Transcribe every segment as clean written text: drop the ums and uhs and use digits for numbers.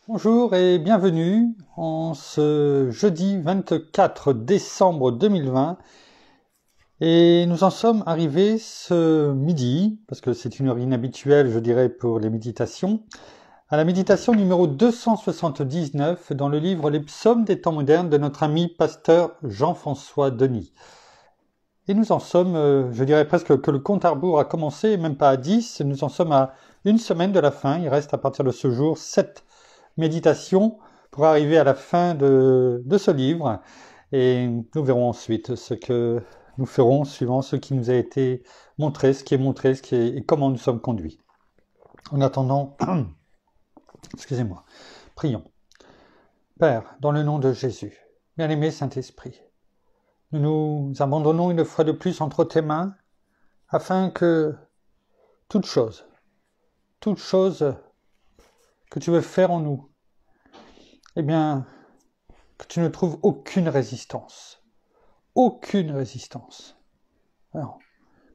Bonjour et bienvenue en ce jeudi 24 décembre 2020 et nous en sommes arrivés ce midi, parce que c'est une heure inhabituelle je dirais pour les méditations, à la méditation numéro 279 dans le livre Les psaumes des temps modernes de notre ami pasteur Jean-François Denis. Et nous en sommes, je dirais presque que le compte à rebours a commencé, même pas à 10, nous en sommes à une semaine de la fin, il reste à partir de ce jour 7 méditations pour arriver à la fin de ce livre, et nous verrons ensuite ce que nous ferons suivant ce qui nous a été montré, ce qui est montré, et comment nous sommes conduits. En attendant, excusez-moi, prions. Père, dans le nom de Jésus, bien-aimé Saint-Esprit, nous nous abandonnons une fois de plus entre tes mains, afin que toute chose que tu veux faire en nous, eh bien, que tu ne trouves aucune résistance. Alors,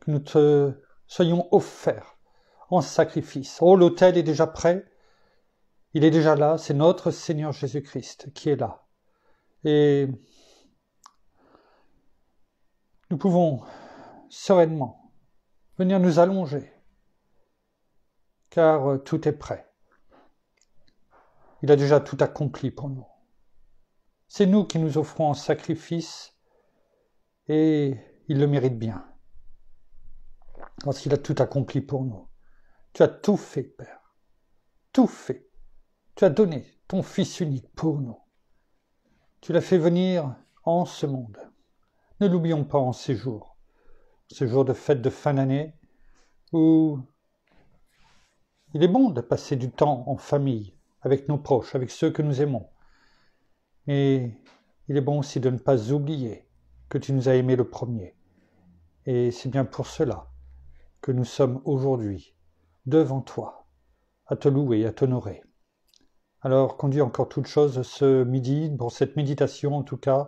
que nous te soyons offerts en sacrifice. Oh, l'autel est déjà prêt, il est déjà là, c'est notre Seigneur Jésus-Christ qui est là. Et nous pouvons sereinement venir nous allonger, car tout est prêt. Il a déjà tout accompli pour nous. C'est nous qui nous offrons en sacrifice, et il le mérite bien, parce qu'il a tout accompli pour nous. Tu as tout fait, Père, tout fait. Tu as donné ton Fils unique pour nous. Tu l'as fait venir en ce monde. Ne l'oublions pas en ces jours de fête de fin d'année, où il est bon de passer du temps en famille, avec nos proches, avec ceux que nous aimons. Mais il est bon aussi de ne pas oublier que tu nous as aimés le premier. Et c'est bien pour cela que nous sommes aujourd'hui devant toi, à te louer, à t'honorer. Alors conduis encore toutes choses ce midi, pour cette méditation en tout cas,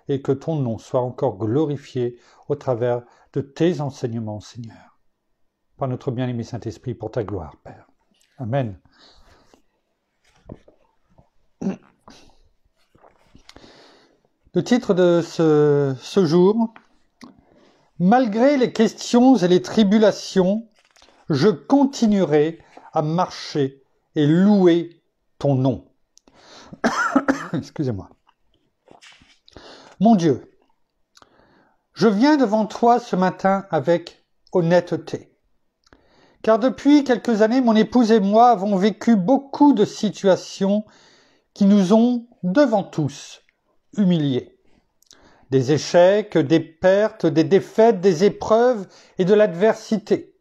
et que ton nom soit encore glorifié au travers de tes enseignements, Seigneur. Par notre bien-aimé Saint-Esprit, pour ta gloire, Père. Amen. Le titre de ce jour, « Malgré les questions et les tribulations, je continuerai à marcher et louer ton nom. » Excusez-moi. Mon Dieu, je viens devant toi ce matin avec honnêteté. Car depuis quelques années, mon épouse et moi avons vécu beaucoup de situations qui nous ont, devant tous, humiliés. Des échecs, des pertes, des défaites, des épreuves et de l'adversité.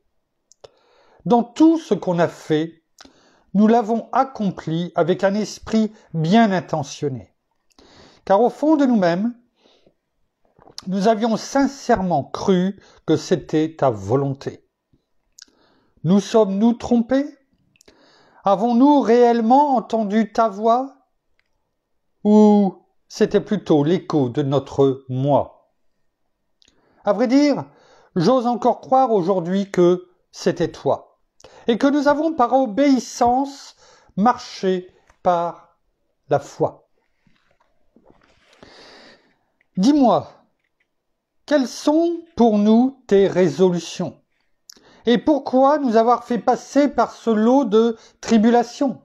Dans tout ce qu'on a fait, nous l'avons accompli avec un esprit bien intentionné. Car au fond de nous-mêmes, nous avions sincèrement cru que c'était ta volonté. Nous sommes-nous trompés? Avons-nous réellement entendu ta voix? Ou c'était plutôt l'écho de notre moi? À vrai dire, j'ose encore croire aujourd'hui que c'était toi, et que nous avons par obéissance marché par la foi. Dis-moi, quelles sont pour nous tes résolutions? Et pourquoi nous avoir fait passer par ce lot de tribulations?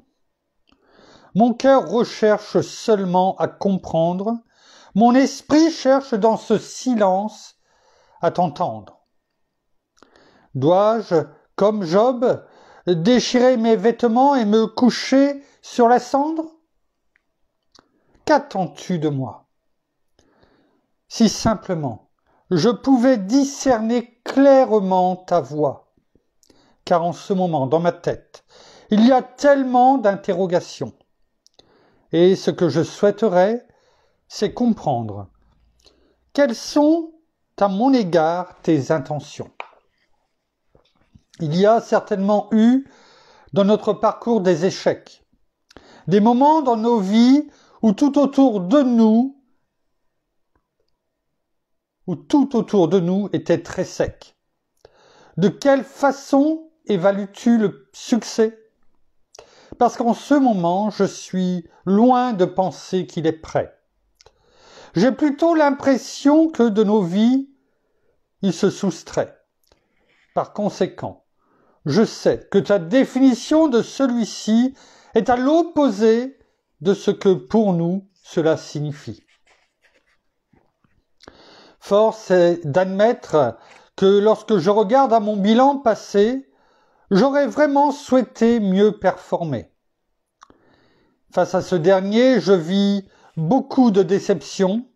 Mon cœur recherche seulement à comprendre, mon esprit cherche dans ce silence à t'entendre. Dois-je, comme Job, déchirer mes vêtements et me coucher sur la cendre? Qu'attends-tu de moi? Si simplement je pouvais discerner clairement ta voix, car en ce moment, dans ma tête, il y a tellement d'interrogations. Et ce que je souhaiterais, c'est comprendre quelles sont à mon égard tes intentions. Il y a certainement eu dans notre parcours des échecs, des moments dans nos vies où tout autour de nous était très sec. De quelle façon évalues-tu le succès? parce qu'en ce moment, je suis loin de penser qu'il est prêt. J'ai plutôt l'impression que de nos vies, il se soustrait. Par conséquent, je sais que ta définition de celui-ci est à l'opposé de ce que pour nous cela signifie. Force est d'admettre que lorsque je regarde à mon bilan passé, j'aurais vraiment souhaité mieux performer. Face à ce dernier, je vis beaucoup de déceptions,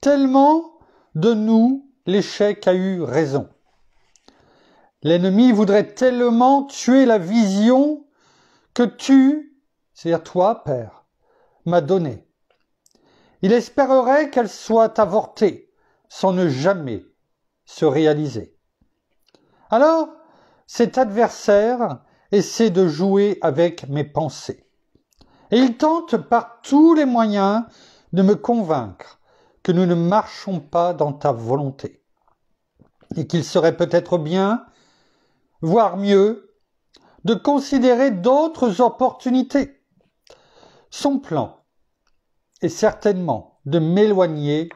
tellement de nous, l'échec a eu raison. L'ennemi voudrait tellement tuer la vision que tu, c'est-à-dire toi, Père, m'as donnée. Il espérerait qu'elle soit avortée, sans ne jamais se réaliser. Alors, cet adversaire essaie de jouer avec mes pensées. Et il tente par tous les moyens de me convaincre que nous ne marchons pas dans ta volonté. Et qu'il serait peut-être bien, voire mieux, de considérer d'autres opportunités. Son plan est certainement de m'éloigner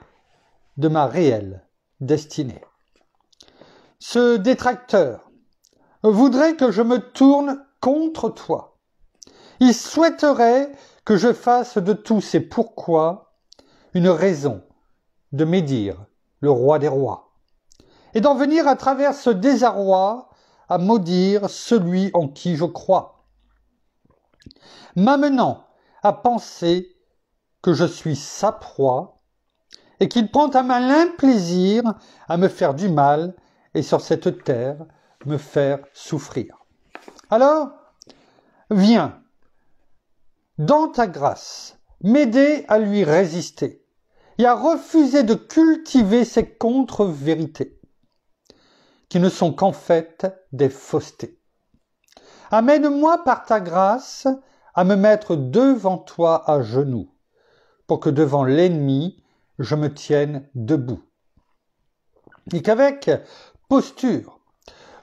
de ma réelle destinée. Ce détracteur voudrait que je me tourne contre toi. Il souhaiterait que je fasse de tous ces pourquoi une raison de médire le roi des rois et d'en venir à travers ce désarroi à maudire celui en qui je crois, m'amenant à penser que je suis sa proie et qu'il prend un malin plaisir à me faire du mal et sur cette terre me faire souffrir. Alors, viens, dans ta grâce, m'aider à lui résister et à refuser de cultiver ces contre-vérités, qui ne sont qu'en fait des faussetés. Amène-moi par ta grâce à me mettre devant toi à genoux, pour que devant l'ennemi, je me tienne debout. Et qu'avec posture,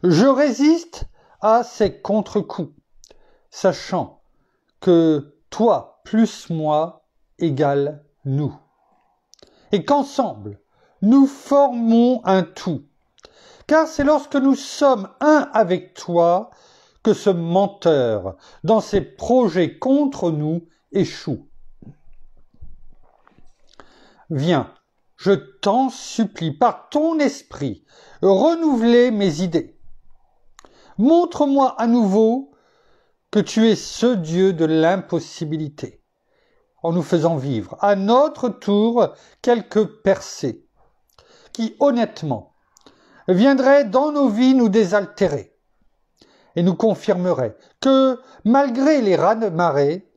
je résiste à ces contre-coups, sachant que toi plus moi égale nous. Et qu'ensemble, nous formons un tout. Car c'est lorsque nous sommes un avec toi que ce menteur, dans ses projets contre nous, échoue. Viens, je t'en supplie, par ton esprit, renouveler mes idées. Montre-moi à nouveau que tu es ce Dieu de l'impossibilité, en nous faisant vivre à notre tour quelques percées, qui honnêtement viendraient dans nos vies nous désaltérer, et nous confirmeraient que, malgré les raz-de-marée,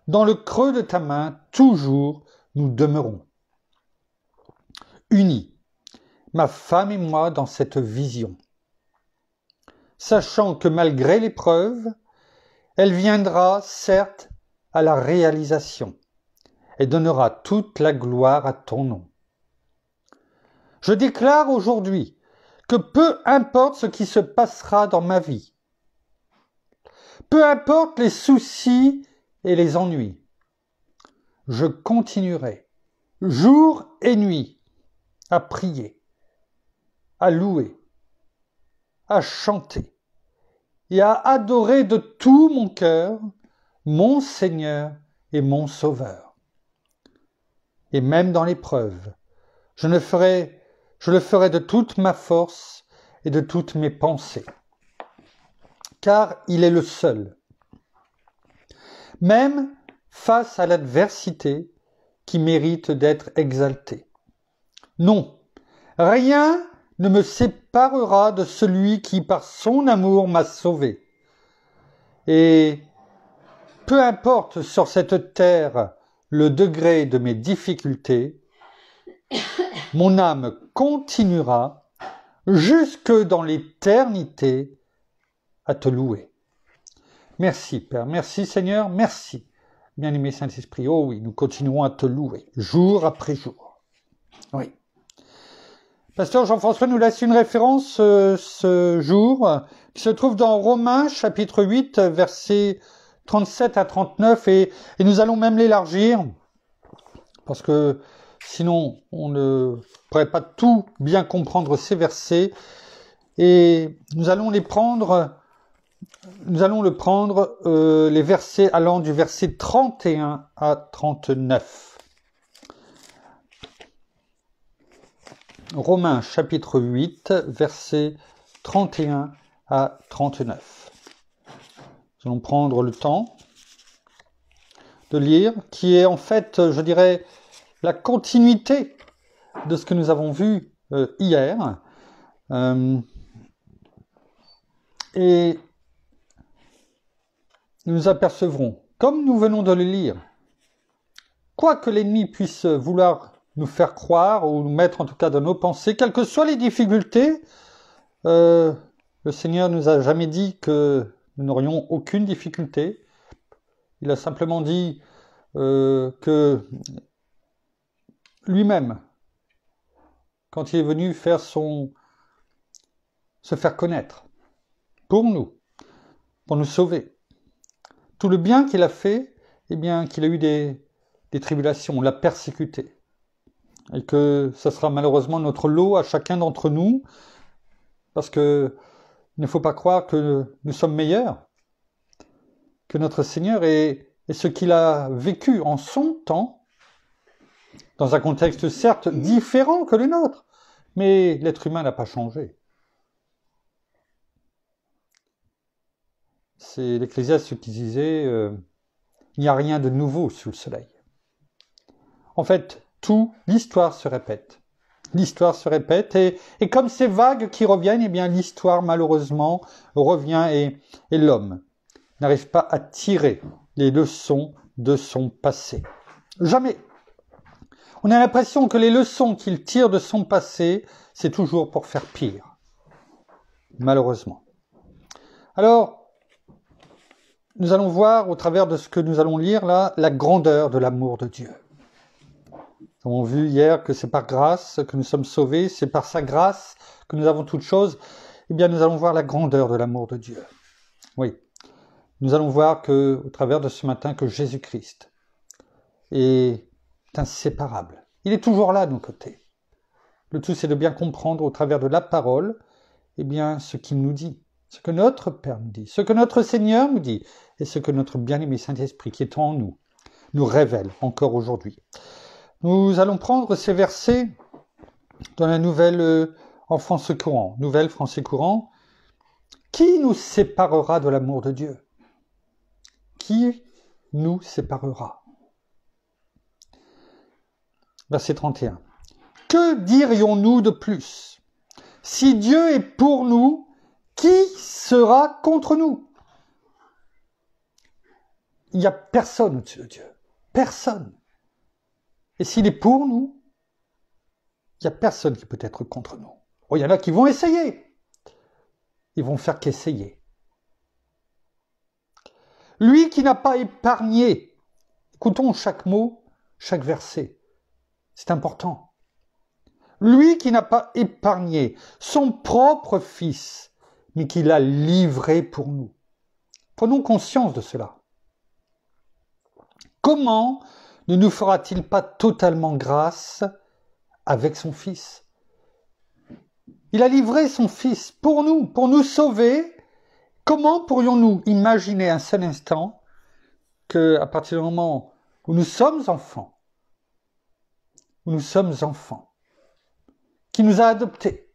dans le creux de ta main, toujours nous demeurons. Unis, ma femme et moi, dans cette vision, sachant que malgré l'épreuve, elle viendra, certes, à la réalisation et donnera toute la gloire à ton nom. Je déclare aujourd'hui que peu importe ce qui se passera dans ma vie, peu importe les soucis et les ennuis, je continuerai jour et nuit à prier, à louer, à chanter et à adorer de tout mon cœur mon Seigneur et mon Sauveur. Et même dans l'épreuve, je le ferai de toute ma force et de toutes mes pensées, car il est le seul. Même face à l'adversité qui mérite d'être exaltée. Non, rien ne me séparera de celui qui, par son amour, m'a sauvé. Et peu importe sur cette terre le degré de mes difficultés, mon âme continuera jusque dans l'éternité à te louer. Merci Père, merci Seigneur, merci. Bien-aimé Saint-Esprit, oh oui, nous continuerons à te louer, jour après jour. Oui. Pasteur Jean-François nous laisse une référence ce jour, qui se trouve dans Romains, chapitre 8, versets 37 à 39, et nous allons même l'élargir, parce que sinon on ne pourrait pas tout bien comprendre ces versets, et nous allons le prendre, les versets allant du verset 31 à 39. Romains chapitre 8, versets 31 à 39. Nous allons prendre le temps de lire, qui est en fait, je dirais, la continuité de ce que nous avons vu hier. Et nous apercevrons, comme nous venons de le lire, quoi que l'ennemi puisse vouloir nous faire croire, ou nous mettre en tout cas dans nos pensées, quelles que soient les difficultés, le Seigneur nous a jamais dit que nous n'aurions aucune difficulté. Il a simplement dit que lui-même, quand il est venu se faire connaître pour nous sauver, tout le bien qu'il a fait, eh bien qu'il a eu des tribulations, on l'a persécuté, et que ce sera malheureusement notre lot à chacun d'entre nous, parce que il ne faut pas croire que nous sommes meilleurs que notre Seigneur, et ce qu'il a vécu en son temps, dans un contexte certes différent que le nôtre, mais l'être humain n'a pas changé. C'est l'Ecclésiaste qui disait il n'y a rien de nouveau sous le soleil. En fait, l'histoire se répète. L'histoire se répète, et comme ces vagues qui reviennent, eh bien l'histoire malheureusement revient, et l'homme n'arrive pas à tirer les leçons de son passé. Jamais. On a l'impression que les leçons qu'il tire de son passé, c'est toujours pour faire pire. Malheureusement. Alors, nous allons voir, au travers de ce que nous allons lire là, la grandeur de l'amour de Dieu. Nous avons vu hier que c'est par grâce que nous sommes sauvés, c'est par sa grâce que nous avons toutes choses. Eh bien, nous allons voir la grandeur de l'amour de Dieu. Oui. Nous allons voir au travers de ce matin, que Jésus-Christ est inséparable. Il est toujours là à nos côtés. Le tout, c'est de bien comprendre au travers de la parole, eh bien, ce qu'il nous dit, ce que notre Père nous dit, ce que notre Seigneur nous dit, et ce que notre bien-aimé Saint-Esprit qui est en nous révèle encore aujourd'hui. Nous allons prendre ces versets dans la nouvelle en français courant. Nouvelle français courant. Qui nous séparera de l'amour de Dieu ? Qui nous séparera ? Verset 31. Que dirions-nous de plus ? Si Dieu est pour nous, qui sera contre nous ? Il n'y a personne au-dessus de Dieu. Personne. Et s'il est pour nous, il n'y a personne qui peut être contre nous. Oh, il y en a qui vont essayer. Ils vont faire qu'essayer. Lui qui n'a pas épargné, écoutons chaque mot, chaque verset, c'est important. Lui qui n'a pas épargné son propre Fils, mais qui l'a livré pour nous. Prenons conscience de cela. Comment ne nous fera-t-il pas totalement grâce avec son Fils ? Il a livré son Fils pour nous sauver. Comment pourrions-nous imaginer un seul instant qu'à partir du moment où nous sommes enfants, qu'il nous a adoptés,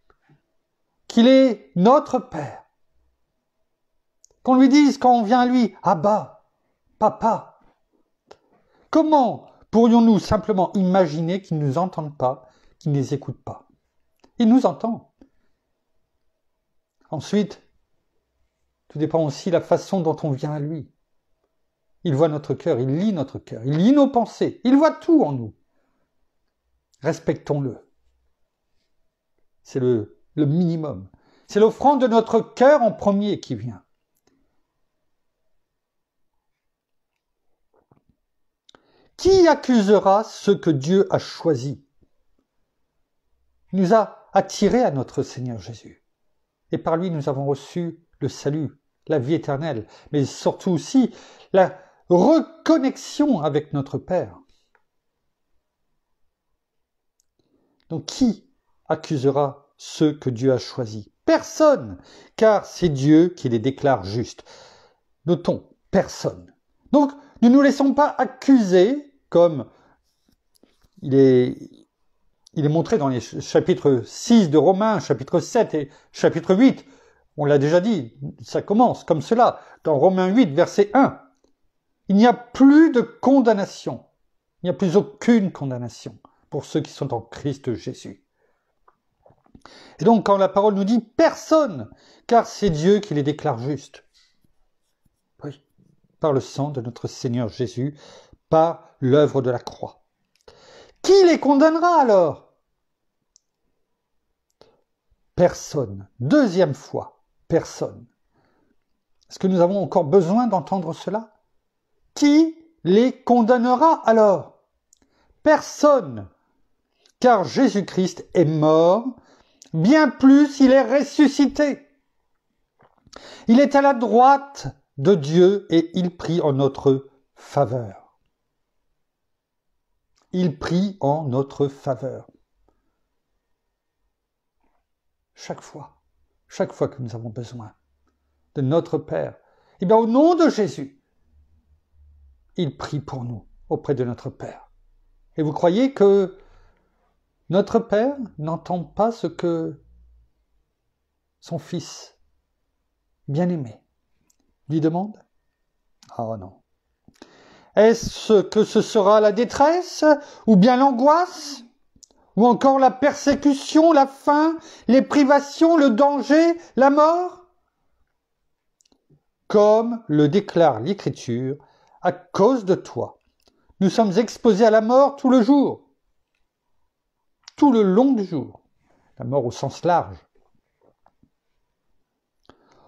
qu'il est notre Père, qu'on lui dise quand on vient à lui, Abba, Papa, comment pourrions-nous simplement imaginer qu'il ne nous entende pas, qu'il ne les écoute pas ? Il nous entend. Ensuite, tout dépend aussi de la façon dont on vient à lui. Il voit notre cœur, il lit notre cœur, il lit nos pensées, il voit tout en nous. Respectons-le. C'est le minimum. C'est l'offrande de notre cœur en premier qui vient. Qui accusera ceux que Dieu a choisis ? Il nous a attirés à notre Seigneur Jésus. Et par lui, nous avons reçu le salut, la vie éternelle, mais surtout aussi la reconnexion avec notre Père. Donc qui accusera ceux que Dieu a choisis? Personne, car c'est Dieu qui les déclare justes. Notons, personne. Donc ne nous laissons pas accuser, comme il est montré dans les chapitres 6 de Romains, chapitre 7 et chapitre 8. On l'a déjà dit, ça commence comme cela, dans Romains 8, verset 1. Il n'y a plus de condamnation. Il n'y a plus aucune condamnation pour ceux qui sont en Christ Jésus. Et donc, quand la parole nous dit « personne », car c'est Dieu qui les déclare justes. Oui, par le sang de notre Seigneur Jésus, par l'œuvre de la croix. Qui les condamnera alors? Personne. Deuxième fois, personne. Est-ce que nous avons encore besoin d'entendre cela? Qui les condamnera alors? Personne. Car Jésus-Christ est mort, bien plus il est ressuscité. Il est à la droite de Dieu et il prie en notre faveur. Il prie en notre faveur. Chaque fois que nous avons besoin de notre Père, eh bien au nom de Jésus, il prie pour nous auprès de notre Père. Et vous croyez que notre Père n'entend pas ce que son Fils bien-aimé lui demande? Oh non. Est-ce que ce sera la détresse, ou bien l'angoisse, ou encore la persécution, la faim, les privations, le danger, la mort? Comme le déclare l'Écriture, à cause de toi, nous sommes exposés à la mort tout le jour, tout le long du jour, la mort au sens large.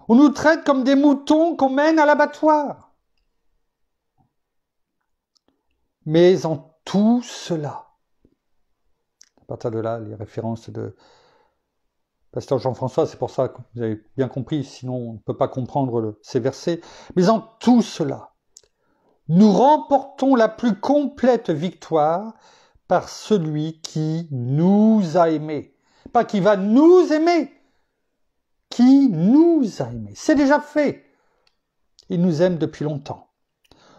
On nous traite comme des moutons qu'on mène à l'abattoir. Mais en tout cela, à partir de là, les références de Pasteur Jean-François, c'est pour ça que vous avez bien compris, sinon on ne peut pas comprendre ces versets. Mais en tout cela, nous remportons la plus complète victoire par celui qui nous a aimés. Pas qui va nous aimer, qui nous a aimés. C'est déjà fait. Il nous aime depuis longtemps.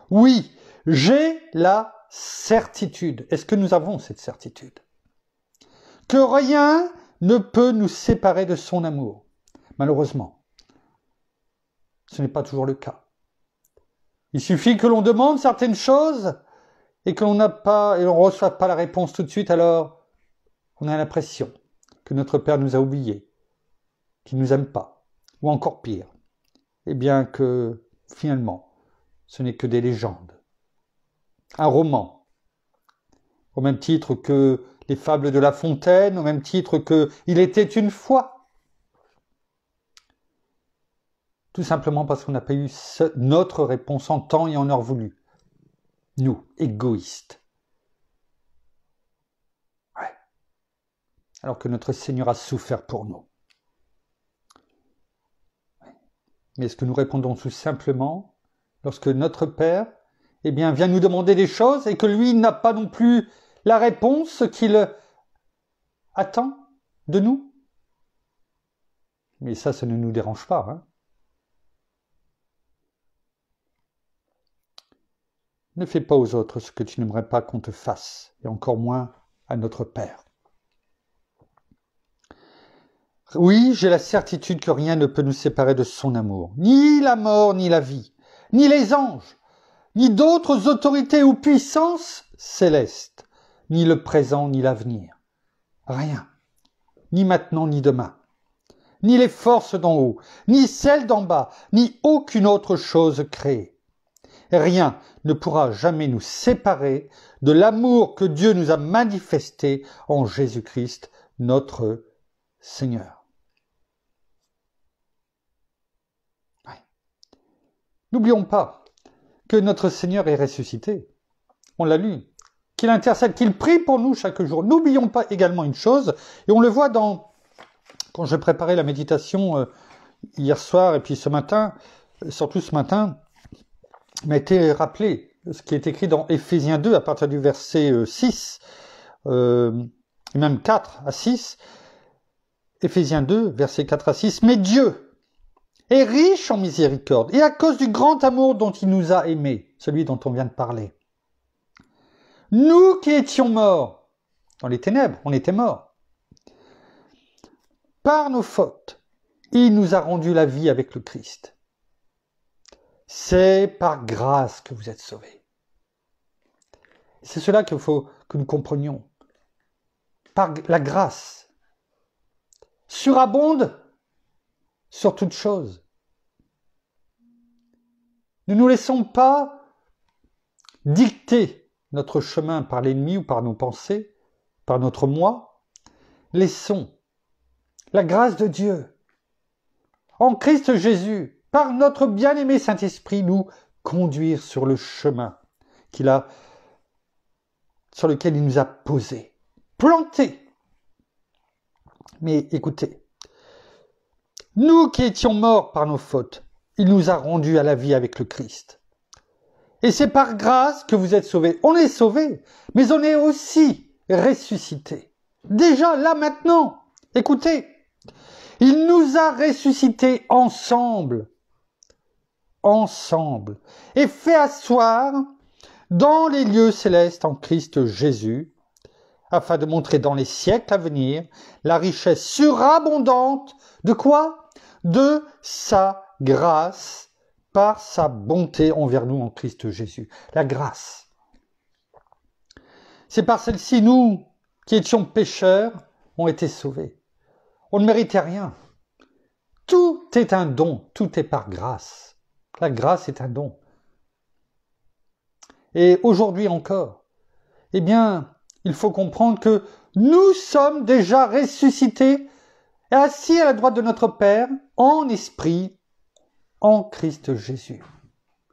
Oui, j'ai la certitude. Est-ce que nous avons cette certitude? Que rien ne peut nous séparer de son amour. Malheureusement, ce n'est pas toujours le cas. Il suffit que l'on demande certaines choses et que l'on n'a pas, et on ne reçoit pas la réponse tout de suite, alors on a l'impression que notre Père nous a oubliés, qu'il ne nous aime pas, ou encore pire, eh bien que finalement, ce n'est que des légendes. Un roman, au même titre que les fables de La Fontaine, au même titre que Il était une fois. Tout simplement parce qu'on n'a pas eu notre réponse en temps et en heure voulu. Nous, égoïstes. Ouais. Alors que notre Seigneur a souffert pour nous. Mais est-ce que nous répondons tout simplement lorsque notre Père vient nous demander des choses et que lui n'a pas non plus la réponse qu'il attend de nous? Mais ça ne nous dérange pas. Hein? Ne fais pas aux autres ce que tu n'aimerais pas qu'on te fasse, et encore moins à notre Père. Oui, j'ai la certitude que rien ne peut nous séparer de son amour, ni la mort, ni la vie, ni les anges, ni d'autres autorités ou puissances célestes, ni le présent, ni l'avenir. Rien, ni maintenant, ni demain, ni les forces d'en haut, ni celles d'en bas, ni aucune autre chose créée. Rien ne pourra jamais nous séparer de l'amour que Dieu nous a manifesté en Jésus-Christ, notre Seigneur. Ouais. N'oublions pas que notre Seigneur est ressuscité. On l'a lu. Qu'il intercède, qu'il prie pour nous chaque jour. N'oublions pas également une chose, et on le voit quand je préparais la méditation hier soir et puis ce matin, surtout ce matin, m'a été rappelé ce qui est écrit dans Éphésiens 2 à partir du verset 6, et même 4 à 6. Éphésiens 2, versets 4 à 6. Mais Dieu est riche en miséricorde, et à cause du grand amour dont il nous a aimés, celui dont on vient de parler, nous qui étions morts dans les ténèbres, on était morts, par nos fautes, il nous a rendu la vie avec le Christ. C'est par grâce que vous êtes sauvés. C'est cela qu'il faut que nous comprenions. Par la grâce, surabonde sur toute chose. Ne nous laissons pas dicter notre chemin par l'ennemi ou par nos pensées, par notre moi. Laissons la grâce de Dieu, en Christ Jésus, par notre bien-aimé Saint-Esprit, nous conduire sur le chemin sur lequel il nous a posé, planté. Mais écoutez, nous qui étions morts par nos fautes, il nous a rendus à la vie avec le Christ. Et c'est par grâce que vous êtes sauvés. On est sauvés, mais on est aussi ressuscités. Déjà, là, maintenant, écoutez, il nous a ressuscités ensemble, et fait asseoir dans les lieux célestes en Christ Jésus, afin de montrer dans les siècles à venir la richesse surabondante de quoi ? De sa grâce, par sa bonté envers nous en Christ Jésus. La grâce. C'est par celle-ci, nous, qui étions pécheurs, ont été sauvés. On ne méritait rien. Tout est un don, tout est par grâce. La grâce est un don. Et aujourd'hui encore, eh bien, il faut comprendre que nous sommes déjà ressuscités et assis à la droite de notre Père en esprit en Christ Jésus.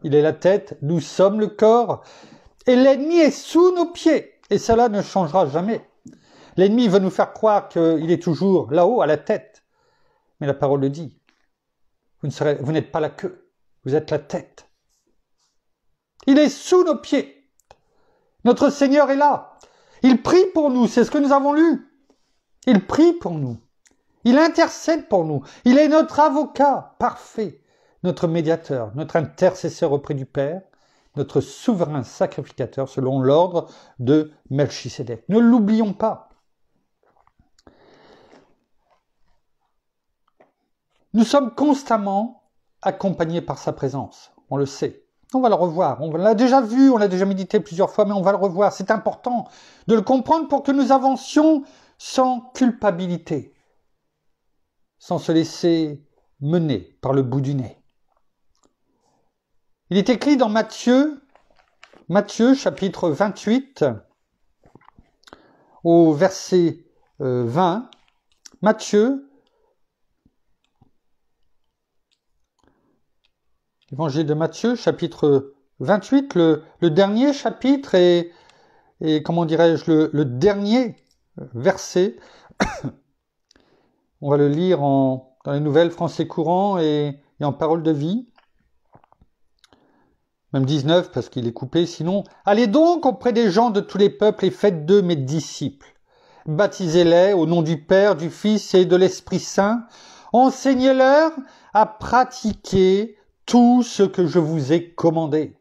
Il est la tête, nous sommes le corps et l'ennemi est sous nos pieds et cela ne changera jamais. L'ennemi veut nous faire croire qu'il est toujours là-haut à la tête, mais la parole le dit. Vous n'êtes pas la queue, vous êtes la tête. Il est sous nos pieds. Notre Seigneur est là. Il prie pour nous, c'est ce que nous avons lu. Il prie pour nous. Il intercède pour nous. Il est notre avocat parfait, notre médiateur, notre intercesseur auprès du Père, notre souverain sacrificateur selon l'ordre de Melchisédek. Ne l'oublions pas. Nous sommes constamment accompagnés par sa présence, on le sait. On va le revoir, on l'a déjà vu, on l'a déjà médité plusieurs fois, mais on va le revoir. C'est important de le comprendre pour que nous avancions sans culpabilité, sans se laisser mener par le bout du nez. Il est écrit dans Matthieu chapitre 28, au verset 20, Matthieu, Évangile de Matthieu, chapitre 28, le dernier chapitre et comment dirais-je, le dernier verset. On va le lire dans les nouvelles français courant et en parole de vie. Même 19 parce qu'il est coupé sinon. Allez donc auprès des gens de tous les peuples et faites d'eux mes disciples. Baptisez-les au nom du Père, du Fils et de l'Esprit Saint. Enseignez-leur à pratiquer tout ce que je vous ai commandé.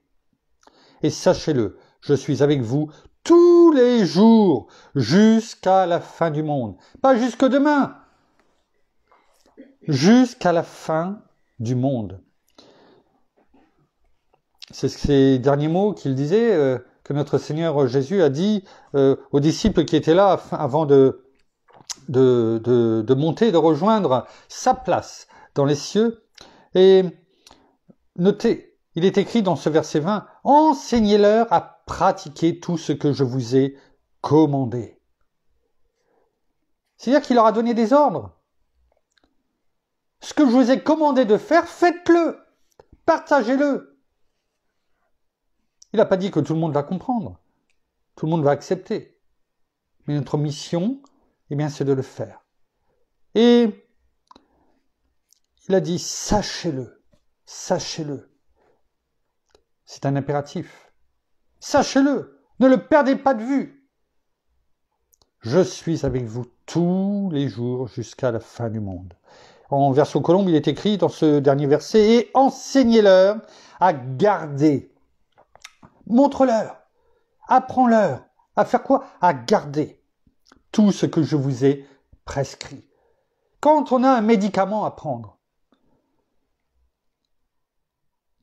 Et sachez-le, je suis avec vous tous les jours jusqu'à la fin du monde. Pas jusque demain, jusqu'à la fin du monde. C'est ces derniers mots qu'il disait, que notre Seigneur Jésus a dit aux disciples qui étaient là avant de monter, de rejoindre sa place dans les cieux. Et notez, il est écrit dans ce verset 20, « Enseignez-leur à pratiquer tout ce que je vous ai commandé. » C'est-à-dire qu'il leur a donné des ordres. Ce que je vous ai commandé de faire, faites-le, partagez-le. Il n'a pas dit que tout le monde va comprendre, tout le monde va accepter. Mais notre mission, eh bien, c'est de le faire. Et il a dit, sachez-le. sachez-le. C'est un impératif. Sachez-le, ne le perdez pas de vue. Je suis avec vous tous les jours jusqu'à la fin du monde. En version colombe, il est écrit dans ce dernier verset, et enseignez-leur à garder. Montre-leur, apprends-leur à faire quoi? À garder tout ce que je vous ai prescrit. Quand on a un médicament à prendre,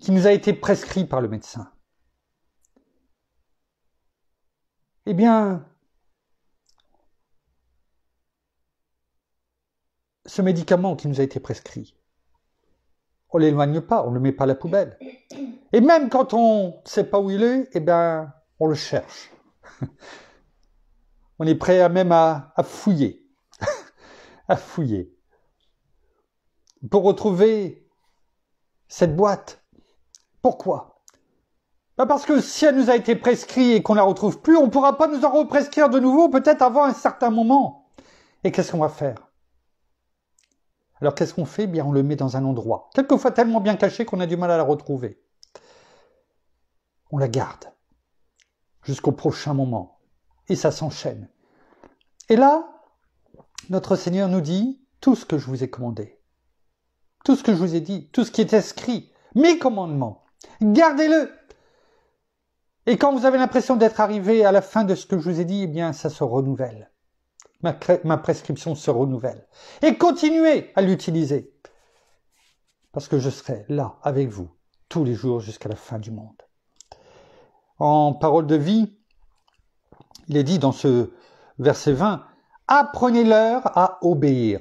qui nous a été prescrit par le médecin, eh bien, ce médicament qui nous a été prescrit, on ne l'éloigne pas, on ne le met pas à la poubelle. Et même quand on ne sait pas où il est, eh bien, on le cherche. On est prêt à fouiller, à fouiller, pour retrouver cette boîte. Pourquoi? Parce que si elle nous a été prescrite et qu'on ne la retrouve plus, on ne pourra pas nous en represcrire de nouveau, peut-être avant un certain moment. Et qu'est-ce qu'on va faire? Alors qu'est-ce qu'on fait? Bien, on le met dans un endroit, quelquefois tellement bien caché qu'on a du mal à la retrouver. On la garde jusqu'au prochain moment. Et ça s'enchaîne. Et là, notre Seigneur nous dit, tout ce que je vous ai commandé, tout ce que je vous ai dit, tout ce qui est écrit, mes commandements, gardez-le. Et quand vous avez l'impression d'être arrivé à la fin de ce que je vous ai dit, eh bien, ça se renouvelle. Ma prescription se renouvelle. Et continuez à l'utiliser. Parce que je serai là avec vous tous les jours jusqu'à la fin du monde. En parole de vie, il est dit dans ce verset 20, apprenez-leur à obéir.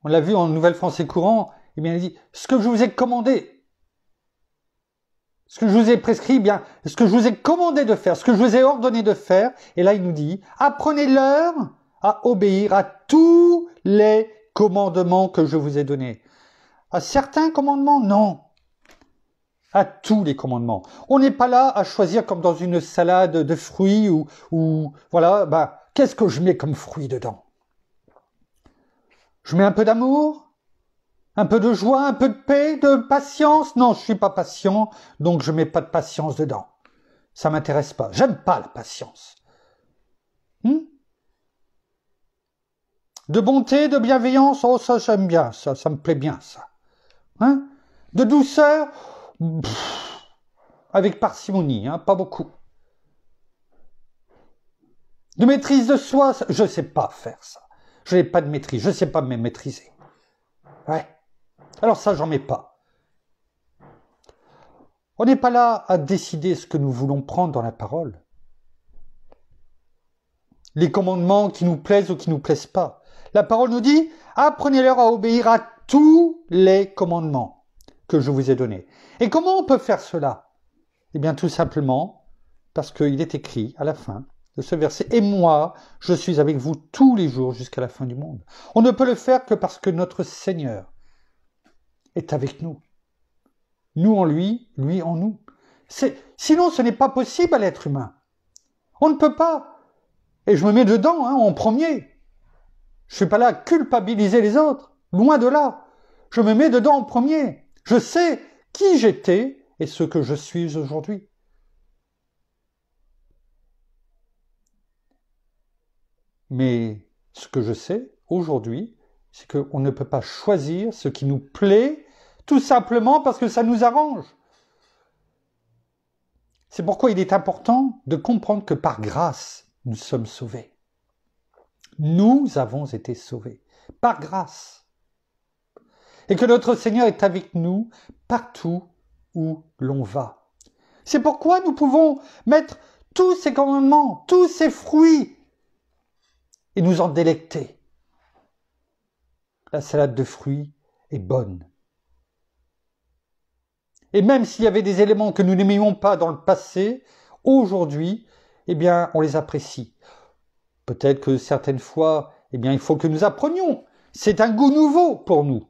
On l'a vu en Nouvelle Français courant, eh bien, il dit, ce que je vous ai commandé, ce que je vous ai prescrit, bien, ce que je vous ai commandé de faire, ce que je vous ai ordonné de faire, et là il nous dit, apprenez-leur à obéir à tous les commandements que je vous ai donnés. À certains commandements, non. À tous les commandements. On n'est pas là à choisir comme dans une salade de fruits ou voilà, qu'est-ce que je mets comme fruits dedans? Je mets un peu d'amour, un peu de joie, un peu de paix, de patience? Non, je suis pas patient, donc je mets pas de patience dedans. Ça m'intéresse pas. J'aime pas la patience. De bonté, de bienveillance, oh ça j'aime bien, ça me plaît bien ça. De douceur, avec parcimonie, pas beaucoup. De maîtrise de soi, je ne sais pas faire ça. Je n'ai pas de maîtrise, je ne sais pas me maîtriser. Ouais. Alors ça, j'en mets pas. On n'est pas là à décider ce que nous voulons prendre dans la parole. Les commandements qui nous plaisent ou qui nous plaisent pas. La parole nous dit, apprenez-leur à obéir à tous les commandements que je vous ai donnés. Et comment on peut faire cela? Eh bien, tout simplement, parce qu'il est écrit à la fin de ce verset, et moi, je suis avec vous tous les jours jusqu'à la fin du monde. On ne peut le faire que parce que notre Seigneur est avec nous. Nous en lui, lui en nous. Sinon, ce n'est pas possible à l'être humain. On ne peut pas. Et je me mets dedans, en premier. Je ne suis pas là à culpabiliser les autres. Loin de là. Je me mets dedans en premier. Je sais qui j'étais et ce que je suis aujourd'hui. Mais ce que je sais aujourd'hui, c'est qu'on ne peut pas choisir ce qui nous plaît tout simplement parce que ça nous arrange. C'est pourquoi il est important de comprendre que par grâce, nous sommes sauvés. Nous avons été sauvés par grâce. Et que notre Seigneur est avec nous partout où l'on va. C'est pourquoi nous pouvons mettre tous ces commandements, tous ces fruits et nous en délecter. La salade de fruits est bonne. Et même s'il y avait des éléments que nous n'aimions pas dans le passé, aujourd'hui, eh bien, on les apprécie. Peut-être que certaines fois, eh bien, il faut que nous apprenions. C'est un goût nouveau pour nous.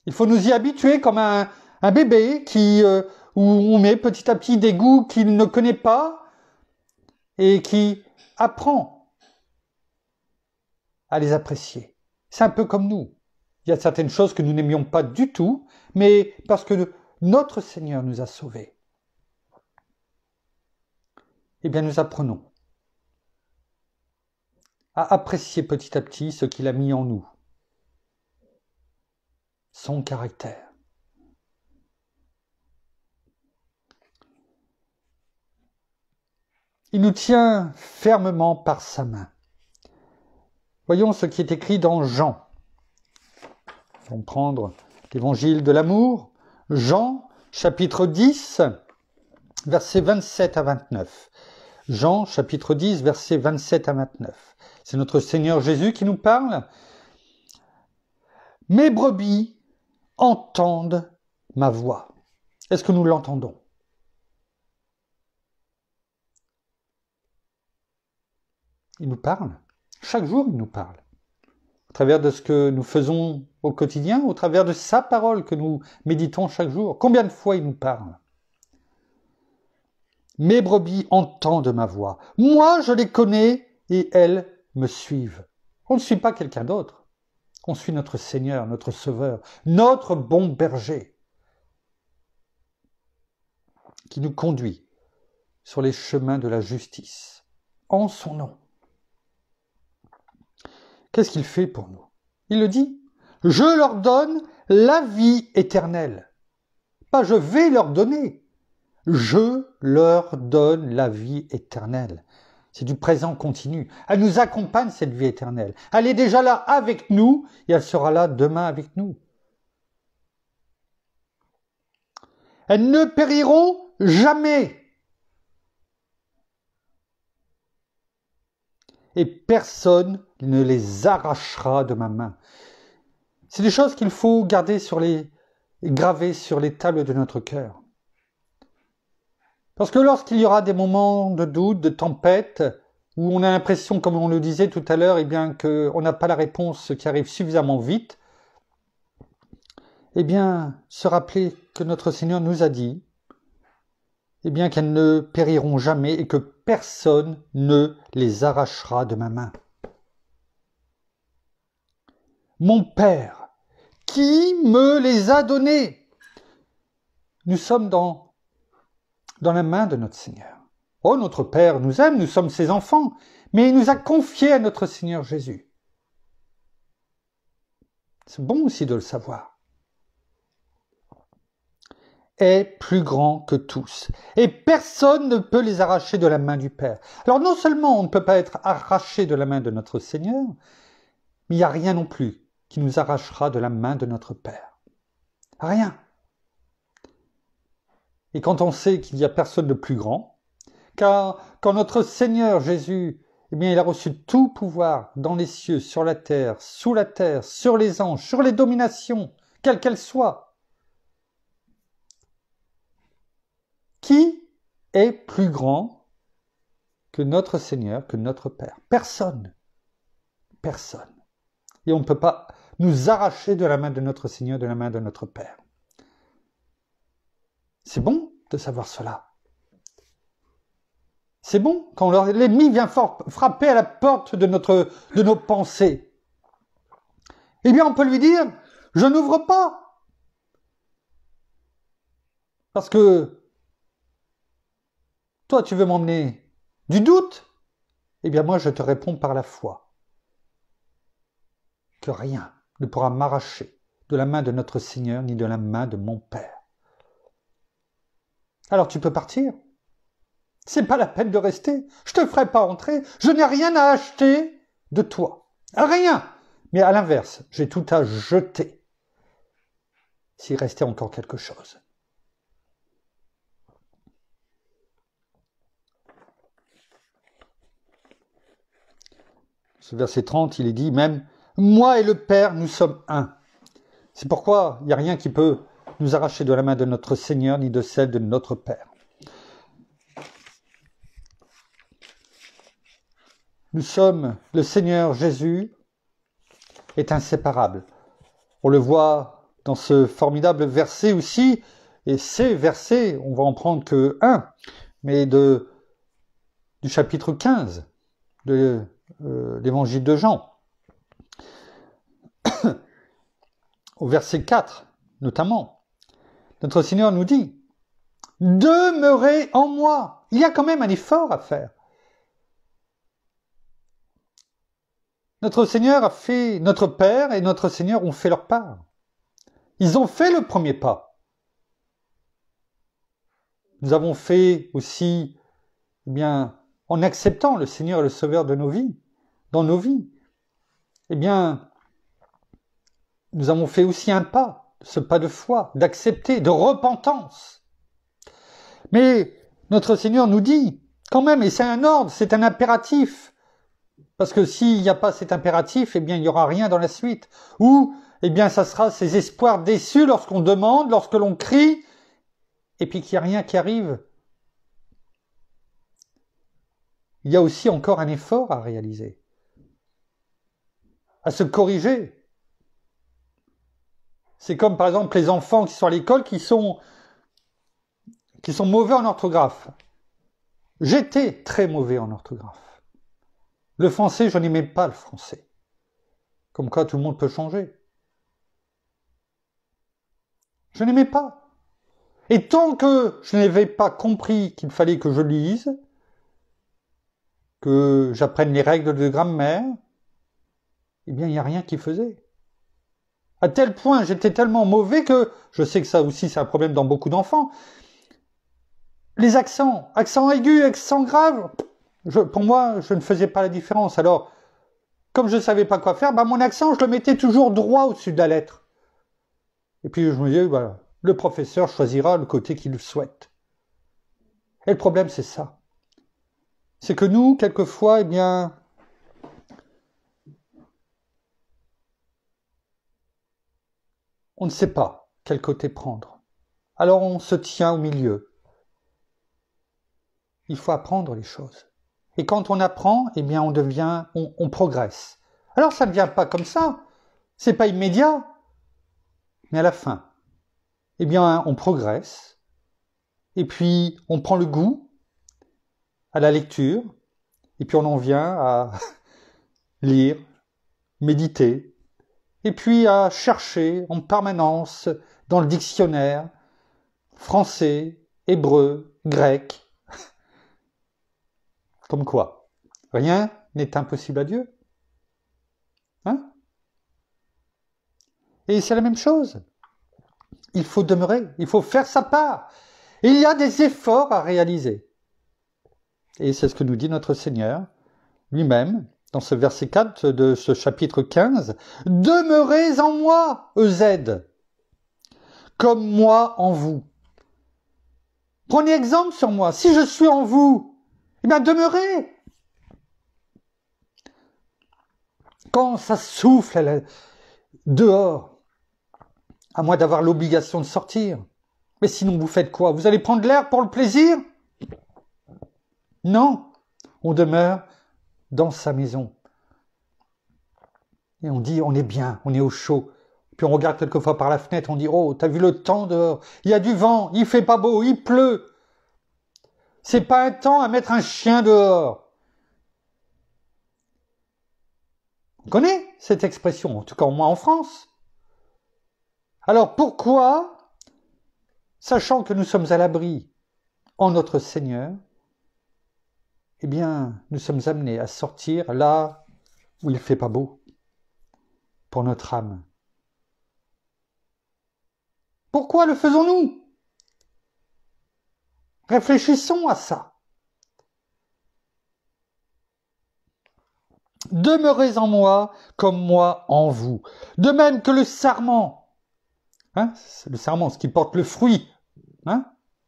Il faut nous y habituer comme un bébé où on met petit à petit des goûts qu'il ne connaît pas et qui apprend à les apprécier. C'est un peu comme nous. Il y a certaines choses que nous n'aimions pas du tout, mais parce que notre Seigneur nous a sauvés. Eh bien, nous apprenons à apprécier petit à petit ce qu'il a mis en nous, son caractère. Il nous tient fermement par sa main. Voyons ce qui est écrit dans Jean. On va prendre l'évangile de l'amour, Jean, chapitre 10, versets 27 à 29. Jean, chapitre 10, versets 27 à 29. C'est notre Seigneur Jésus qui nous parle. « Mes brebis entendent ma voix. » Est-ce que nous l'entendons? Il nous parle. Chaque jour, il nous parle. Au travers de ce que nous faisons au quotidien, au travers de sa parole que nous méditons chaque jour. Combien de fois il nous parle? Mes brebis entendent ma voix. Moi, je les connais et elles me suivent. On ne suit pas quelqu'un d'autre. On suit notre Seigneur, notre Sauveur, notre bon berger, qui nous conduit sur les chemins de la justice, en son nom. Qu'est-ce qu'il fait pour nous? Il le dit, je leur donne la vie éternelle. Pas je vais leur donner, je leur donne la vie éternelle. C'est du présent continu. Elle nous accompagne, cette vie éternelle. Elle est déjà là avec nous et elle sera là demain avec nous. Elles ne périront jamais. Et personne ne les arrachera de ma main. C'est des choses qu'il faut garder graver sur les tables de notre cœur. Parce que lorsqu'il y aura des moments de doute, de tempête, où on a l'impression, comme on le disait tout à l'heure, eh bien qu'on n'a pas la réponse qui arrive suffisamment vite, eh bien, se rappeler que notre Seigneur nous a dit, eh bien qu'elles ne périront jamais et que personne ne les arrachera de ma main. Mon Père, qui me les a donnés? Nous sommes dans la main de notre Seigneur. Oh, notre Père nous aime, nous sommes ses enfants, mais il nous a confiés à notre Seigneur Jésus. C'est bon aussi de le savoir. Est plus grand que tous. Et personne ne peut les arracher de la main du Père. Alors non seulement on ne peut pas être arraché de la main de notre Seigneur, mais il n'y a rien non plus qui nous arrachera de la main de notre Père. Rien. Et quand on sait qu'il n'y a personne de plus grand, car quand notre Seigneur Jésus, eh bien, il a reçu tout pouvoir dans les cieux, sur la terre, sous la terre, sur les anges, sur les dominations, quelles qu'elles soient. Qui est plus grand que notre Seigneur, que notre Père? Personne. Personne. Et on ne peut pas nous arracher de la main de notre Seigneur, de la main de notre Père. C'est bon de savoir cela. C'est bon quand l'ennemi vient frapper à la porte de nos pensées. Eh bien, on peut lui dire, je n'ouvre pas. Parce que toi, tu veux m'emmener du doute. Eh bien, moi, je te réponds par la foi. Que rien ne pourra m'arracher de la main de notre Seigneur ni de la main de mon Père. Alors tu peux partir. C'est pas la peine de rester. Je te ferai pas entrer. Je n'ai rien à acheter de toi. Rien. Mais à l'inverse, j'ai tout à jeter. S'il restait encore quelque chose. Ce verset 30, il est dit même, moi et le Père, nous sommes un. C'est pourquoi il n'y a rien qui peut nous arracher de la main de notre Seigneur ni de celle de notre Père. Nous sommes, le Seigneur Jésus est inséparable. On le voit dans ce formidable verset aussi, et ces versets, on va en prendre que un, mais du chapitre 15 de l'évangile de Jean. au verset 4 notamment, notre Seigneur nous dit « Demeurez en moi ». Il y a quand même un effort à faire. Notre Seigneur a fait, notre Père et notre Seigneur ont fait leur part. Ils ont fait le premier pas. Nous avons fait aussi, eh bien, en acceptant le Seigneur et le Sauveur de nos vies, dans nos vies, eh bien, nous avons fait aussi un pas, ce pas de foi, d'accepter, de repentance. Mais notre Seigneur nous dit, quand même, et c'est un ordre, c'est un impératif, parce que s'il n'y a pas cet impératif, eh bien, il n'y aura rien dans la suite. Ou, eh bien, ça sera ces espoirs déçus lorsqu'on demande, lorsque l'on crie, et puis qu'il n'y a rien qui arrive. Il y a aussi encore un effort à réaliser, à se corriger. C'est comme, par exemple, les enfants qui sont à l'école, qui sont mauvais en orthographe. J'étais très mauvais en orthographe. Le français, je n'aimais pas le français. Comme quoi, tout le monde peut changer. Je n'aimais pas. Et tant que je n'avais pas compris qu'il fallait que je lise, que j'apprenne les règles de grammaire, eh bien, il n'y a rien qui faisait. À tel point, j'étais tellement mauvais que, je sais que ça aussi, c'est un problème dans beaucoup d'enfants, les accents aigus, accents graves, pour moi, je ne faisais pas la différence. Alors, comme je ne savais pas quoi faire, mon accent, je le mettais toujours droit au-dessus de la lettre. Et puis, je me disais, le professeur choisira le côté qu'il souhaite. Et le problème, c'est ça. C'est que nous, quelquefois, eh bien, on ne sait pas quel côté prendre. Alors, on se tient au milieu. Il faut apprendre les choses. Et quand on apprend, eh bien, on progresse. Alors, ça ne vient pas comme ça. C'est pas immédiat. Mais à la fin, eh bien, on progresse. Et puis, on prend le goût à la lecture. Et puis, on en vient à lire, méditer. Et puis, à chercher en permanence dans le dictionnaire français, hébreu, grec. Comme quoi, rien n'est impossible à Dieu. Hein? Et c'est la même chose. Il faut demeurer, il faut faire sa part. Et il y a des efforts à réaliser. Et c'est ce que nous dit notre Seigneur lui-même dans ce verset 4 de ce chapitre 15. « Demeurez en moi, EZ, comme moi en vous. » Prenez exemple sur moi. Si je suis en vous, eh bien demeurez. Quand ça souffle dehors, à moins d'avoir l'obligation de sortir. Mais sinon, vous faites quoi? Vous allez prendre l'air pour le plaisir? Non, on demeure dans sa maison. Et on dit, on est bien, on est au chaud. Puis on regarde quelquefois par la fenêtre, on dit, oh, t'as vu le temps dehors? Il y a du vent, il fait pas beau, il pleut. C'est pas un temps à mettre un chien dehors. On connaît cette expression, en tout cas moi en France. Alors pourquoi, sachant que nous sommes à l'abri en notre Seigneur, eh bien, nous sommes amenés à sortir là où il fait pas beau pour notre âme. Pourquoi le faisons-nous? Réfléchissons à ça. Demeurez en moi comme moi en vous. De même que le sarment, c'est le sarment, ce qui porte le fruit,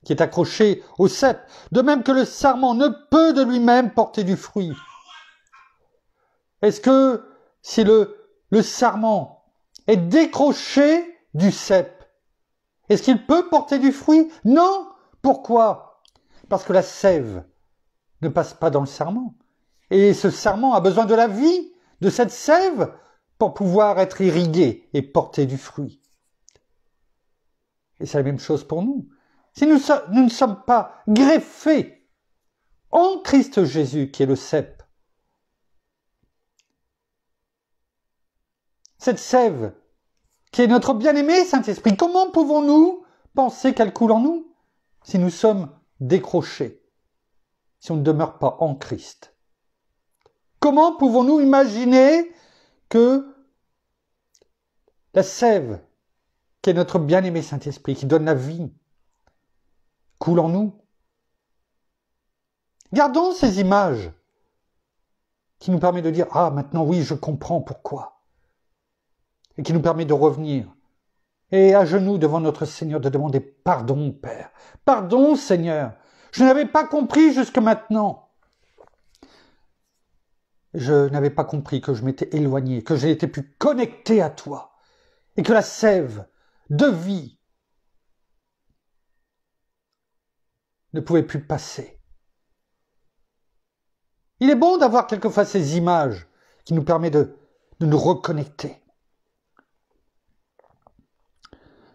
qui est accroché au cep. De même que le sarment ne peut de lui-même porter du fruit. Est-ce que si le sarment est décroché du cep, est-ce qu'il peut porter du fruit? Non. Pourquoi? Parce que la sève ne passe pas dans le sarment. Et ce sarment a besoin de la vie, de cette sève, pour pouvoir être irrigué et porter du fruit. Et c'est la même chose pour nous. Si nous ne sommes pas greffés en Christ Jésus, qui est le cep, cette sève qui est notre bien-aimé Saint-Esprit. Comment pouvons-nous penser qu'elle coule en nous si nous sommes décrochés, si on ne demeure pas en Christ? Comment pouvons-nous imaginer que la sève, qui est notre bien-aimé Saint-Esprit, qui donne la vie, coule en nous? Gardons ces images qui nous permettent de dire « Ah, maintenant oui, je comprends pourquoi » et qui nous permet de revenir et à genoux devant notre Seigneur de demander « Pardon, Père, pardon, Seigneur, je n'avais pas compris jusque maintenant. Je n'avais pas compris que je m'étais éloigné, que je n'étais plus connecté à toi et que la sève de vie ne pouvait plus passer. » Il est bon d'avoir quelquefois ces images qui nous permettent de nous reconnecter.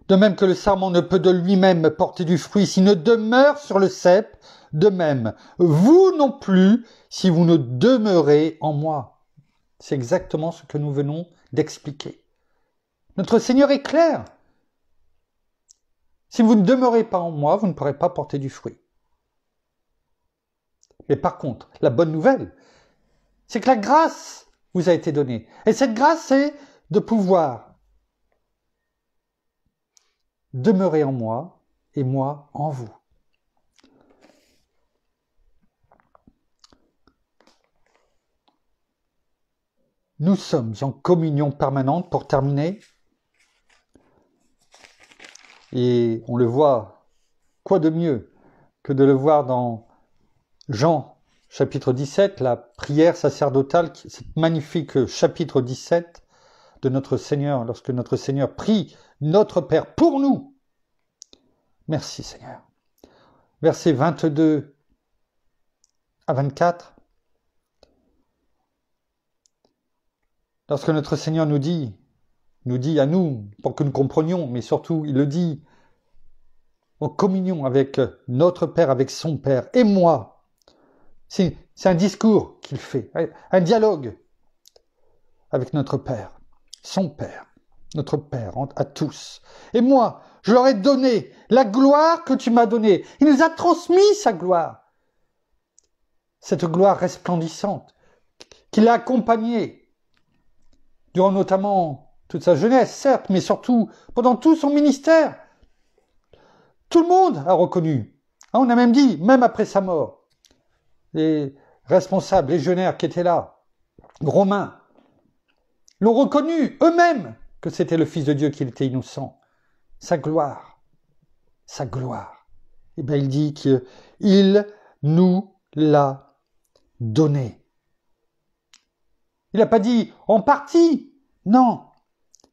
De même que le sarment ne peut de lui-même porter du fruit s'il ne demeure sur le cep, de même, vous non plus, si vous ne demeurez en moi. C'est exactement ce que nous venons d'expliquer. Notre Seigneur est clair. Si vous ne demeurez pas en moi, vous ne pourrez pas porter du fruit. Mais par contre, la bonne nouvelle, c'est que la grâce vous a été donnée. Et cette grâce, c'est de pouvoir demeurer en moi et moi en vous. Nous sommes en communion permanente, pour terminer. Et on le voit, quoi de mieux que de le voir dans Jean, chapitre 17, la prière sacerdotale, cet magnifique chapitre 17 de notre Seigneur, lorsque notre Seigneur prie notre Père pour nous. Merci Seigneur. Versets 22 à 24. Lorsque notre Seigneur nous dit à nous, pour que nous comprenions, mais surtout il le dit en communion avec notre Père, avec son Père, et moi. C'est un discours qu'il fait, un dialogue avec notre Père, son Père, notre Père à tous. Et moi, je leur ai donné la gloire que tu m'as donnée. Il nous a transmis sa gloire. Cette gloire resplendissante qui l'a accompagné durant notamment toute sa jeunesse, certes, mais surtout pendant tout son ministère. Tout le monde a reconnu. On a même dit, même après sa mort, les responsables légionnaires qui étaient là, romains, l'ont reconnu eux-mêmes que c'était le Fils de Dieu, qu'il était innocent. Sa gloire. Eh bien, il dit qu'il nous l'a donné. Il n'a pas dit en partie, non.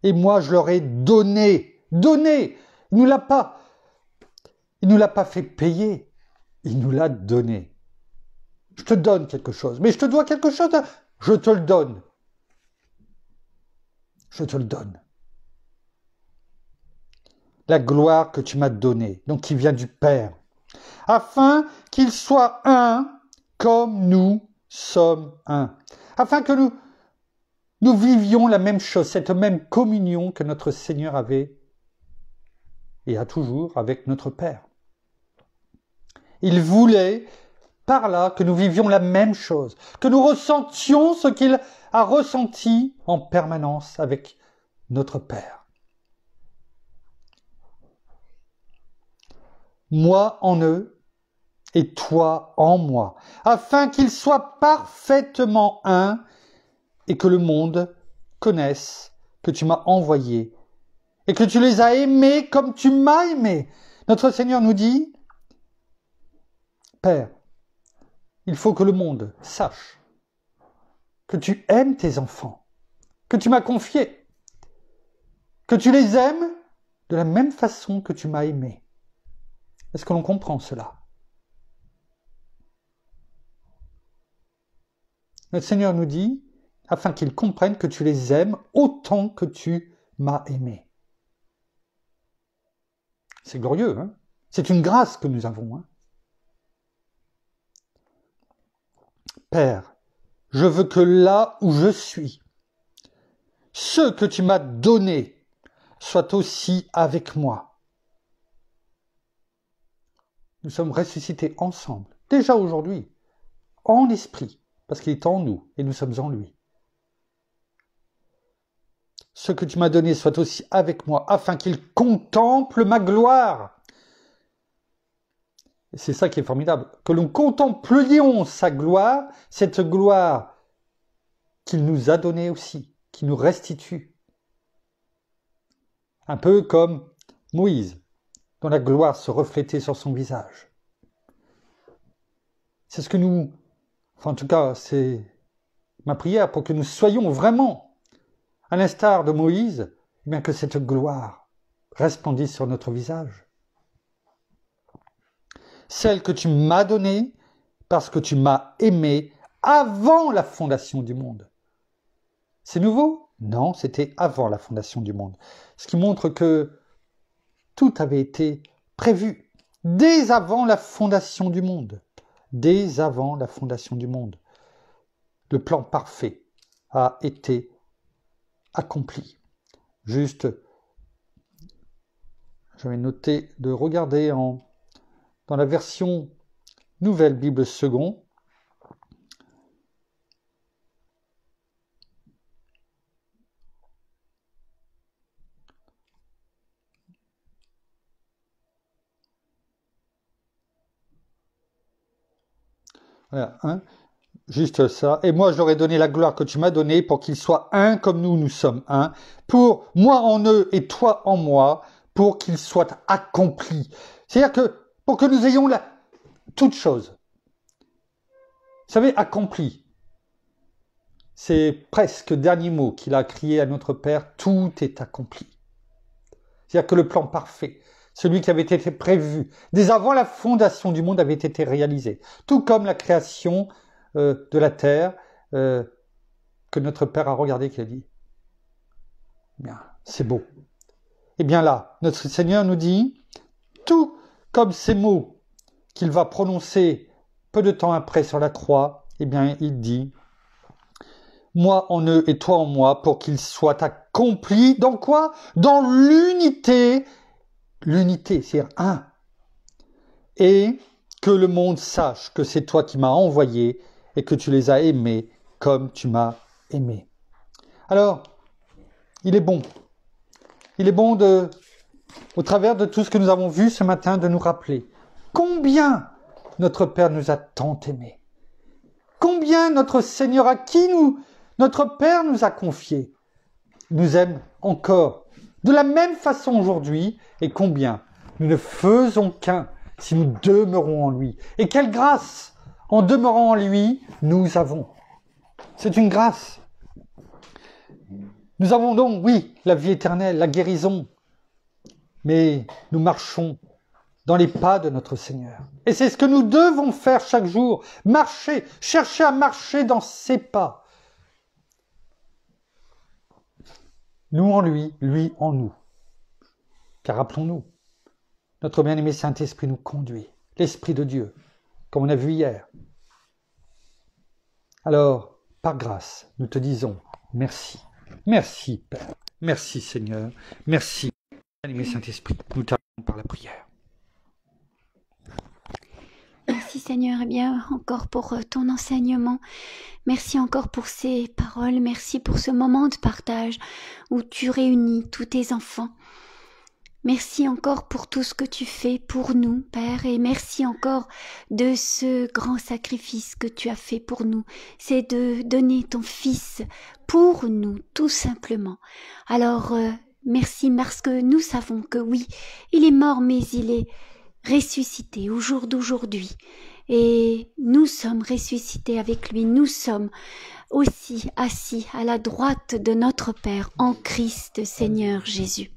Et moi, je leur ai donné. Il nous l'a pas fait payer. Il nous l'a donné. Je te donne quelque chose, mais je te dois quelque chose, je te le donne. Je te le donne. La gloire que tu m'as donnée, donc qui vient du Père, afin qu'il soit un comme nous sommes un. Afin que nous vivions la même chose, cette même communion que notre Seigneur avait et a toujours avec notre Père. Il voulait par là que nous vivions la même chose, que nous ressentions ce qu'il a ressenti en permanence avec notre Père. Moi en eux et toi en moi, afin qu'ils soient parfaitement un et que le monde connaisse que tu m'as envoyé et que tu les as aimés comme tu m'as aimé. Notre Seigneur nous dit, Père, il faut que le monde sache que tu aimes tes enfants, que tu m'as confiés, que tu les aimes de la même façon que tu m'as aimé. Est-ce que l'on comprend cela? Notre Seigneur nous dit, afin qu'ils comprennent que tu les aimes autant que tu m'as aimé. C'est glorieux, hein? C'est une grâce que nous avons, hein? Père, je veux que là où je suis, ce que tu m'as donné soit aussi avec moi. Nous sommes ressuscités ensemble, déjà aujourd'hui, en esprit, parce qu'il est en nous et nous sommes en lui. Ce que tu m'as donné soit aussi avec moi, afin qu'il contemple ma gloire. Et c'est ça qui est formidable, que nous contemplions sa gloire, cette gloire qu'il nous a donnée aussi, qui nous restitue. Un peu comme Moïse, dont la gloire se reflétait sur son visage. C'est ce que nous, enfin en tout cas c'est ma prière pour que nous soyons vraiment, à l'instar de Moïse, eh bien que cette gloire resplendisse sur notre visage. Celle que tu m'as donnée parce que tu m'as aimé avant la fondation du monde. C'est nouveau? Non, c'était avant la fondation du monde. Ce qui montre que tout avait été prévu dès avant la fondation du monde. Dès avant la fondation du monde. Le plan parfait a été accompli. Juste, j'avais noté de regarder dans la version Nouvelle Bible Second. Voilà, hein, juste ça. Et moi, je leur ai donné la gloire que tu m'as donnée pour qu'ils soient un comme nous sommes un. Pour moi en eux et toi en moi, pour qu'ils soient accomplis. C'est-à-dire que pour que nous ayons toute chose. Vous savez, accompli. C'est presque le dernier mot qu'il a crié à notre Père. Tout est accompli. C'est-à-dire que le plan parfait, celui qui avait été prévu dès avant la fondation du monde avait été réalisé. Tout comme la création de la terre que notre Père a regardé et qui a dit bien, c'est beau. Et bien là, notre Seigneur nous dit, tout comme ces mots qu'il va prononcer peu de temps après sur la croix, eh bien il dit, moi en eux et toi en moi, pour qu'ils soient accomplis, dans quoi? Dans l'unité, c'est-à-dire un. Et que le monde sache que c'est toi qui m'as envoyé et que tu les as aimés comme tu m'as aimé. Alors, il est bon au travers de tout ce que nous avons vu ce matin, de nous rappeler combien notre Père nous a tant aimés, combien notre Seigneur notre Père nous a confié, nous aime encore de la même façon aujourd'hui, et combien nous ne faisons qu'un si nous demeurons en lui. Et quelle grâce, en demeurant en lui, nous avons. C'est une grâce. Nous avons donc, oui, la vie éternelle, la guérison, mais nous marchons dans les pas de notre Seigneur. Et c'est ce que nous devons faire chaque jour, marcher, chercher à marcher dans ses pas. Nous en lui en nous. Car rappelons-nous, notre bien-aimé Saint-Esprit nous conduit, l'Esprit de Dieu, comme on a vu hier. Alors, par grâce, nous te disons merci. Merci Père, merci Seigneur, merci bien-aimé Saint-Esprit. Nous t'appelons par la prière. Merci Seigneur, et bien encore pour ton enseignement. Merci encore pour ces paroles. Merci pour ce moment de partage où tu réunis tous tes enfants. Merci encore pour tout ce que tu fais pour nous, Père, et merci encore de ce grand sacrifice que tu as fait pour nous. C'est de donner ton Fils pour nous, tout simplement. Alors, merci parce que nous savons que oui, il est mort, mais il est ressuscité au jour d'aujourd'hui. Et nous sommes ressuscités avec lui. Nous sommes aussi assis à la droite de notre Père en Christ Seigneur Jésus.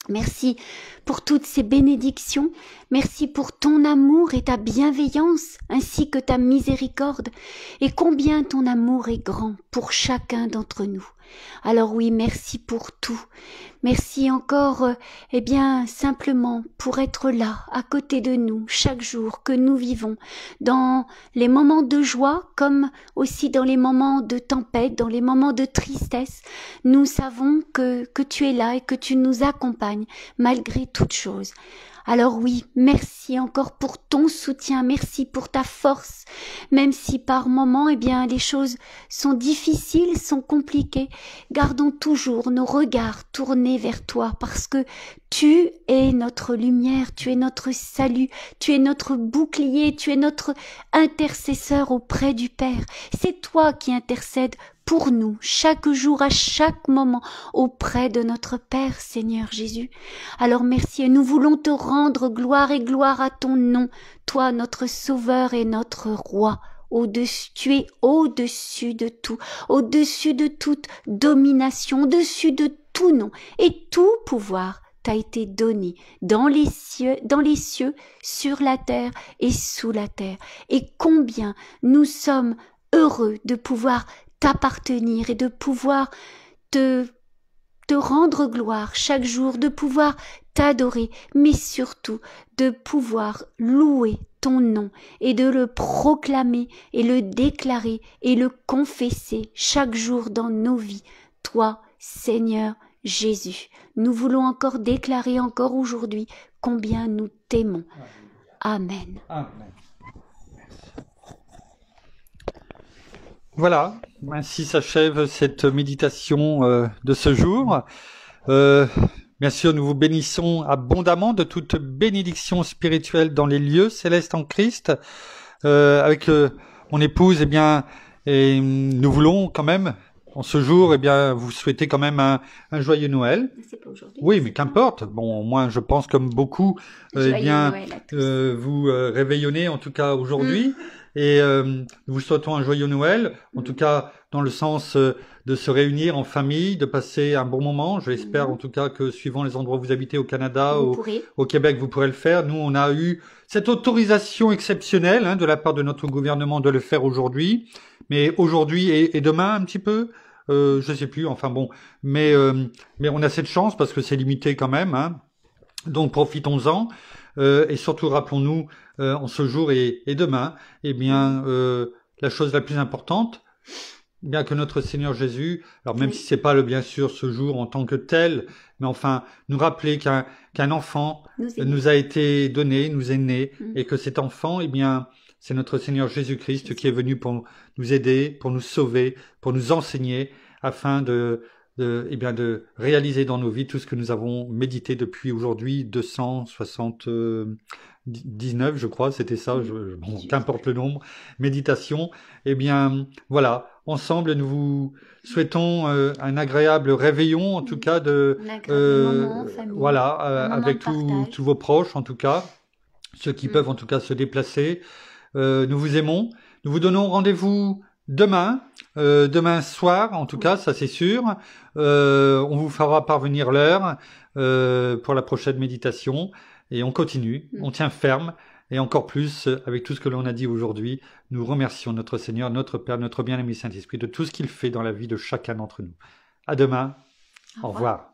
Merci pour toutes ces bénédictions. Merci pour ton amour et ta bienveillance, ainsi que ta miséricorde. Et combien ton amour est grand pour chacun d'entre nous. Alors oui, merci pour tout. Merci encore, simplement pour être là, à côté de nous, chaque jour que nous vivons, dans les moments de joie comme aussi dans les moments de tempête, dans les moments de tristesse. Nous savons que tu es là et que tu nous accompagnes malgré toutes choses. Alors oui, merci encore pour ton soutien, merci pour ta force, même si par moments, les choses sont difficiles, sont compliquées. Gardons toujours nos regards tournés vers toi, parce que tu es notre lumière, tu es notre salut, tu es notre bouclier, tu es notre intercesseur auprès du Père. C'est toi qui intercèdes pour nous, chaque jour, à chaque moment, auprès de notre Père, Seigneur Jésus. Alors merci, et nous voulons te rendre gloire et gloire à ton nom, toi notre Sauveur et notre Roi. Tu es au-dessus de tout, au-dessus de toute domination, au-dessus de tout nom, et tout pouvoir t'a été donné dans les cieux, sur la terre et sous la terre. Et combien nous sommes heureux de pouvoir t'appartenir et de pouvoir te rendre gloire chaque jour, de pouvoir t'adorer, mais surtout de pouvoir louer ton nom et de le proclamer et le déclarer et le confesser chaque jour dans nos vies. Toi, Seigneur Jésus, nous voulons encore déclarer encore aujourd'hui combien nous t'aimons. Amen. Amen. Voilà, ainsi s'achève cette méditation de ce jour. Bien sûr, nous vous bénissons abondamment de toute bénédiction spirituelle dans les lieux célestes en Christ. Avec mon épouse, et nous voulons quand même, en ce jour, vous souhaiter quand même un joyeux Noël. C'est pas aujourd'hui. Oui, mais qu'importe. Bon, au moins, je pense comme beaucoup, vous réveillonnez en tout cas aujourd'hui. Et nous vous souhaitons un joyeux Noël, en tout cas dans le sens de se réunir en famille, de passer un bon moment. J'espère en tout cas que suivant les endroits où vous habitez au Canada, au Québec, vous pourrez le faire. Nous, on a eu cette autorisation exceptionnelle de la part de notre gouvernement de le faire aujourd'hui. Mais aujourd'hui et demain un petit peu, je sais plus, enfin bon. Mais on a cette chance parce que c'est limité quand même. Donc profitons-en. Et surtout rappelons-nous en ce jour et demain, la chose la plus importante, bien que notre Seigneur Jésus, alors même si c'est pas bien sûr ce jour en tant que tel, mais enfin nous rappeler qu'un enfant nous a été donné, nous est né, et que cet enfant, c'est notre Seigneur Jésus-Christ qui est venu pour nous aider, pour nous sauver, pour nous enseigner, afin de réaliser dans nos vies tout ce que nous avons médité depuis aujourd'hui 279, je crois, c'était ça, qu'importe le nombre, méditation. Voilà, ensemble, nous vous souhaitons un agréable réveillon, en tout cas, avec tous vos proches, en tout cas, ceux qui peuvent en tout cas se déplacer. Nous vous aimons, nous vous donnons rendez-vous demain soir, en tout cas, ça c'est sûr. On vous fera parvenir l'heure pour la prochaine méditation et on continue, on tient ferme et encore plus avec tout ce que l'on a dit aujourd'hui. Nous remercions notre Seigneur, notre Père, notre bien-aimé Saint-Esprit de tout ce qu'il fait dans la vie de chacun d'entre nous. À demain. Au revoir.